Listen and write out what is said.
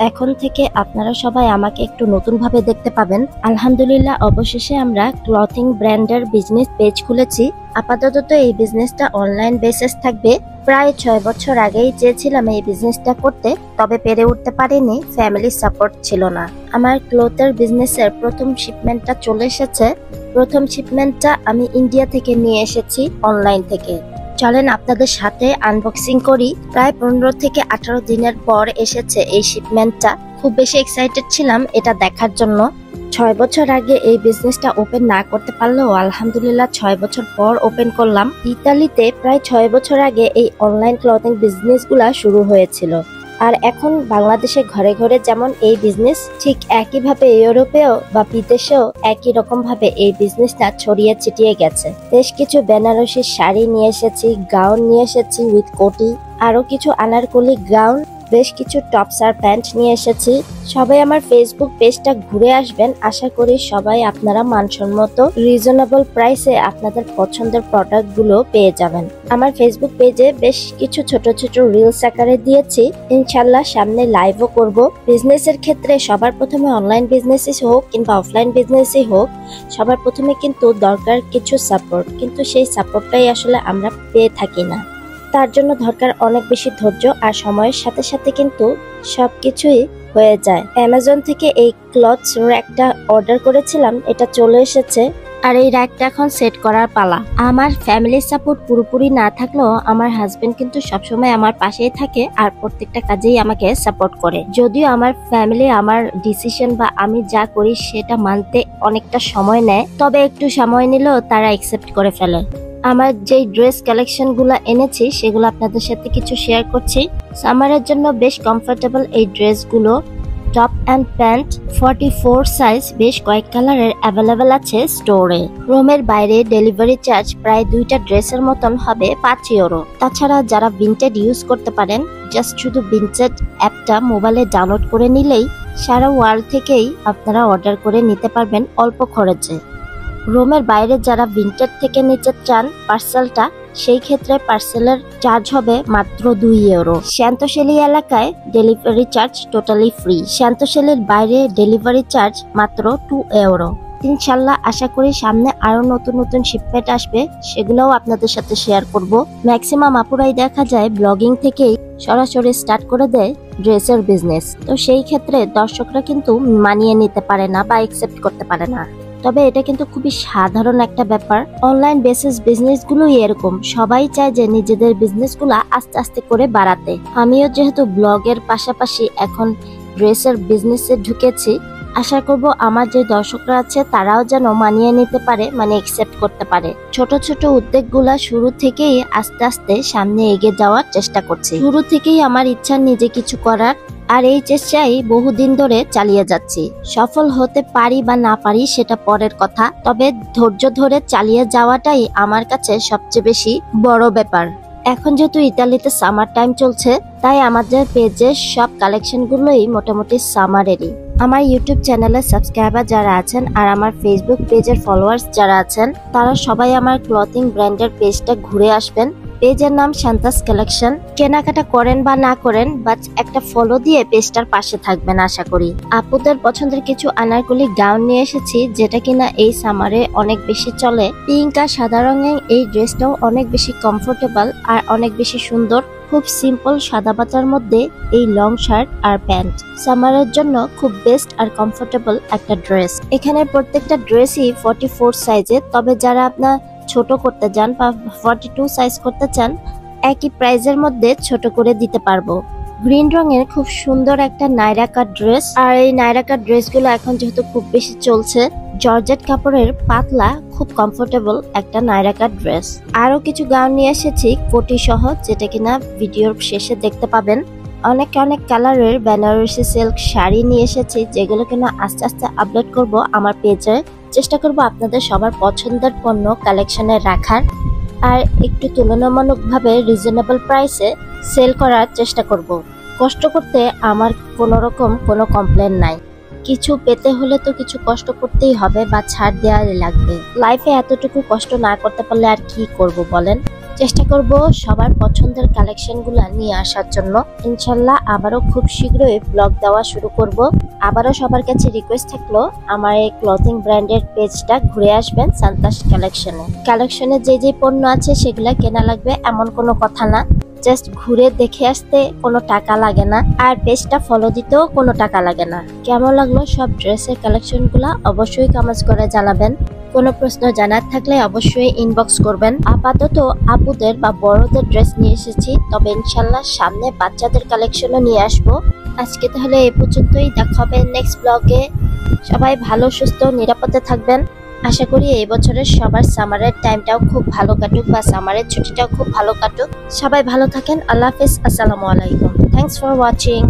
এখন থেকে আপনারা সবাই আমাকে একটু নতুন ভাবে দেখতে পাবেন। আলহামদুলিল্লাহ, অবশেষে আমরা ক্লথিং ব্র্যান্ডের বিজনেস পেজ খুলেছি। আপাতত এই বিজনেসটা অনলাইন বেসিস থাকবে। প্রায় 6 বছর আগেই চেয়েছিলাম এই বিজনেসটা করতে, তবে পেরে উঠতে পারিনি, ফ্যামিলি সাপোর্ট ছিল না। আমার ক্লথের বিজনেসের প্রথম শিপমেন্টটা চলে এসেছে। প্রথম শিপমেন্টটা আমি ইন্ডিয়া থেকে নিয়ে এসেছি অনলাইন থেকে। চলেন আপনাদের সাথে আনবক্সিং করি। প্রায় 15 থেকে 18 দিনের পর এসেছে এই শিপমেন্টটা। খুব বেশি এক্সাইটেড ছিলাম এটা দেখার জন্য। 6 বছর আগে এই বিজনেসটা ওপেন না করতে পারলেও আলহামদুলিল্লাহ 6 বছর পর ওপেন করলাম। ইতালিতে প্রায় 6 বছর আগে এই অনলাইন ক্লথিং বিজনেসগুলা শুরু হয়েছিল। আর এখন বাংলাদেশে ঘরে ঘরে যেমন এই বিজনেস, ঠিক একইভাবে ইউরোপেও বা বিদেশেও একই রকম ভাবে এই বিজনেসটা ছড়িয়ে ছিটিয়ে গেছে। বেশ কিছু বেনারসি শাড়ি নিয়ে এসেছি, গাউন নিয়ে এসেছি উইথ কোটি, আরো কিছু আনারকলি গাউন, বেশ কিছু টপস আর প্যান্ট নিয়ে এসেছি। সবাই আমার ফেসবুক পেজটা ঘুরে আসবেন। আশা করি সবাই আপনারা মানসম্মত রিজনেবল প্রাইসে আপনাদের পছন্দের প্রোডাক্ট গুলো পেয়ে যাবেন। আমার ফেসবুক পেজে বেশ কিছু ছোট ছোট রিলস আকারে দিয়েছি, ইনশাল্লাহ সামনে লাইভও করব। বিজনেসের ক্ষেত্রে সবার প্রথমে অনলাইন বিজনেসই হোক কিংবা অফলাইন বিজনেসই হোক, সবার প্রথমে কিন্তু দরকার কিছু সাপোর্ট, কিন্তু সেই সাপোর্টটাই আসলে আমরা পেয়ে থাকি না। তার জন্য দরকার অনেক বেশি ধৈর্য, আর সময়ের সাথে সাথে কিন্তু সবকিছুই হয়ে যায়। অ্যামাজন থেকে এই ক্লথস র্যাকটা অর্ডার করেছিলাম, এটা চলে এসেছে। আর এই র্যাকটা এখন সেট করার পালা। আমার ফ্যামিলি সাপোর্ট পুরোপুরি না থাকলেও আমার হাজবেন্ড কিন্তু সবসময় আমার পাশেই থাকে আর প্রত্যেকটা কাজেই আমাকে সাপোর্ট করে। যদিও আমার ফ্যামিলি আমার ডিসিশন বা আমি যা করি সেটা মানতে অনেকটা সময় নেয়, তবে একটু সময় নিলেও তারা অ্যাকসেপ্ট করে ফেলে। আমার যেই ড্রেস কালেকশন গুলা এনেছি সেগুলো আপনাদের সাথে কিছু শেয়ার করছি। সামারের জন্য বেশ কমফোর্টেবল এই ড্রেসগুলো। টপ অ্যান্ড প্যান্ট 44 সাইজ, বেশ কয়েক কালারের অ্যাভেলেবেল আছে স্টোরে। রোমের বাইরে ডেলিভারি চার্জ প্রায় 2টা ড্রেসের মতন হবে 5 ইউরো। তাছাড়া যারা ভিনটেড ইউজ করতে পারেন, জাস্ট শুধু ভিনটেড অ্যাপটা মোবাইলে ডাউনলোড করে নিলেই সারা ওয়ার্ল্ড থেকেই আপনারা অর্ডার করে নিতে পারবেন অল্প খরচে। রোমের বাইরে যারা ভিনটেড থেকে নিতে চান পার্সেলটা, সেই ক্ষেত্রে পার্সেলের চার্জ হবে মাত্র 2 ইউরো। শান্তশৈলী এলাকায় ডেলিভারি চার্জ টোটালি ফ্রি। শান্তশৈলীর বাইরে ডেলিভারি চার্জ মাত্র 2 ইউরো। ইনশাল্লাহ আশা করি সামনে আরো নতুন নতুন শিপমেন্ট আসবে, সেগুলোও আপনাদের সাথে শেয়ার করব। ম্যাক্সিমাম আপুরাই দেখা যায় ব্লগিং থেকেই সরাসরি স্টার্ট করে দেয় ড্রেসের বিজনেস। তো সেই ক্ষেত্রে দর্শকরা কিন্তু মানিয়ে নিতে পারে না বা অ্যাকসেপ্ট করতে পারে না। তবে এটা কিন্তু খুবই সাধারণ একটা ব্যাপার। অনলাইন বেসিস বিজনেস গুলোই এরকম, সবাই চায় যে নিজেদের বিজনেস গুলা আস্তে আস্তে করে বাড়াতে। আমিও যেহেতু ব্লগের পাশাপাশি এখন ড্রেসের বিজনেসে ঢুকেছি, আশা করব আমার যে দর্শকরা আছে তারাও যেন মানিয়ে নিতে পারে, মানে অ্যাকসেপ্ট করতে পারে। ছোট ছোট উদ্যোগগুলা শুরু থেকেই আস্তে আস্তে সামনে এগিয়ে যাওয়ার চেষ্টা করছি। শুরু থেকেই আমার ইচ্ছা নিজে কিছু করার, আর এই চেষ্টাই বহুদিন ধরে চালিয়ে যাচ্ছি। সফল হতে পারি বা না পারি সেটা পরের কথা, তবে ধৈর্য ধরে চালিয়ে যাওয়াটাই আমার কাছে সবচেয়ে বেশি বড় ব্যাপার। এখন যেহেতু ইতালিতে সামার টাইম চলছে, তাই আমাদের পেজের সব কালেকশন গুলোই মোটামুটি সামারেরই। আমার ইউটিউব চ্যানেলের সাবস্ক্রাইবার যারা আছেন আর আমার ফেসবুক পেজের ফলোয়ার্স যারা আছেন, তারা সবাই আমার ক্লথিং ব্র্যান্ডের পেজটা ঘুরে আসবেন। পেজের নাম শান্তাস কালেকশন। কেনাকাটা করেন বা না করেন, বাট একটা ফলো দিয়ে পেজটার পাশে থাকবেন আশা করি। আপুদের পছন্দের কিছু আনারকলি গাউন নিয়ে এসেছি, যেটা কিনা এই সামারে অনেক বেশি চলে। পিঙ্ক আর সাদা রঙের এই ড্রেসটাও অনেক বেশি কমফোর্টেবল আর অনেক বেশি সুন্দর। খুব সিম্পল সাদা পাতার মধ্যে এই লং শার্ট আর প্যান্ট, সামারের জন্য খুব বেস্ট আর কমফোর্টেবল একটা ড্রেস। এখানে প্রত্যেকটা ড্রেসই 44 সাইজের, তবে যারা আপনার ছোট করতে চান বা 42 সাইজ করতে চান, একই প্রাইজের মধ্যে ছোট করে দিতে পারবো। গ্রিন রঙের খুব সুন্দর একটা নাইরা কাট ড্রেস, আর এই নাইরা কাট ড্রেসগুলো এখন যেহেতু খুব বেশি চলছে, জর্জেট কাপড়ের পাতলা খুব কমফোর্টেবল একটা নাইরা কাট ড্রেস। আরো কিছু গাউন নিয়ে এসেছি কোটি সহ, যেটা কিনা ভিডিওর শেষে দেখতে পাবেন। অনেক কালারের বেনারসি সিল্ক শাড়ি নিয়ে এসেছি, যেগুলো কিনা আস্তে আস্তে আপলোড করব আমার পেজে। চেষ্টা করব আপনাদের সবার পছন্দের পণ্য কালেকশনে রাখার, আর একটু তুলনামূলকভাবে রিজনেবল প্রাইসে সেল করার চেষ্টা করব। কষ্ট করতে আমার কোনো কমপ্লেন নাই। কিছু পেতে হলে তো কিছু কষ্ট করতেই হবে বা ছাড় দেওয়া লাগবে। লাইফে এতটুকু কষ্ট না করতে পারলে আর কি করব বলেন। চেষ্টা করব সবার পছন্দের কালেকশনগুলো নিয়ে আসার জন্য। ইনশাল্লাহ আবারও খুব শীঘ্রই ব্লগ দেওয়া শুরু করব। আবারও সবার কাছে রিকোয়েস্ট থাকলো আমার এই ক্লথিং ব্র্যান্ডের পেজটা ঘুরে আসবেন সান্তাস কালেকশনে যে পণ্য আছে সেগুলা কেনা লাগবে এমন কোনো কথা না, জাস্ট ঘুরে দেখে আসতে কোনো টাকা লাগে না, আর পেজটা ফলো দিতেও কোনো টাকা লাগে না। কেমন লাগলো সব ড্রেসের কালেকশনগুলো অবশ্যই কমেন্টস করে জানাবেন। কোনো প্রশ্ন জানার থাকলে অবশ্যই ইনবক্স করবেন। আপাতত আপুদের বা বড়দের ড্রেস নিয়ে এসেছি, তবে ইনশাল্লাহ সামনে বাচ্চাদের কালেকশনও নিয়ে আসবো। আজকে তাহলে এই পর্যন্তই, দেখা হবে নেক্সট ব্লগে। সবাই ভালো সুস্থ নিরাপদে থাকবেন। আশা করি এই বছরের সবার সামারের টাইমটাও খুব ভালো কাটুক, বা সামারের ছুটিটাও খুব ভালো কাটুক। সবাই ভালো থাকেন। আল্লাহ হাফেজ। আসসালামু আলাইকুম। Thanks for watching.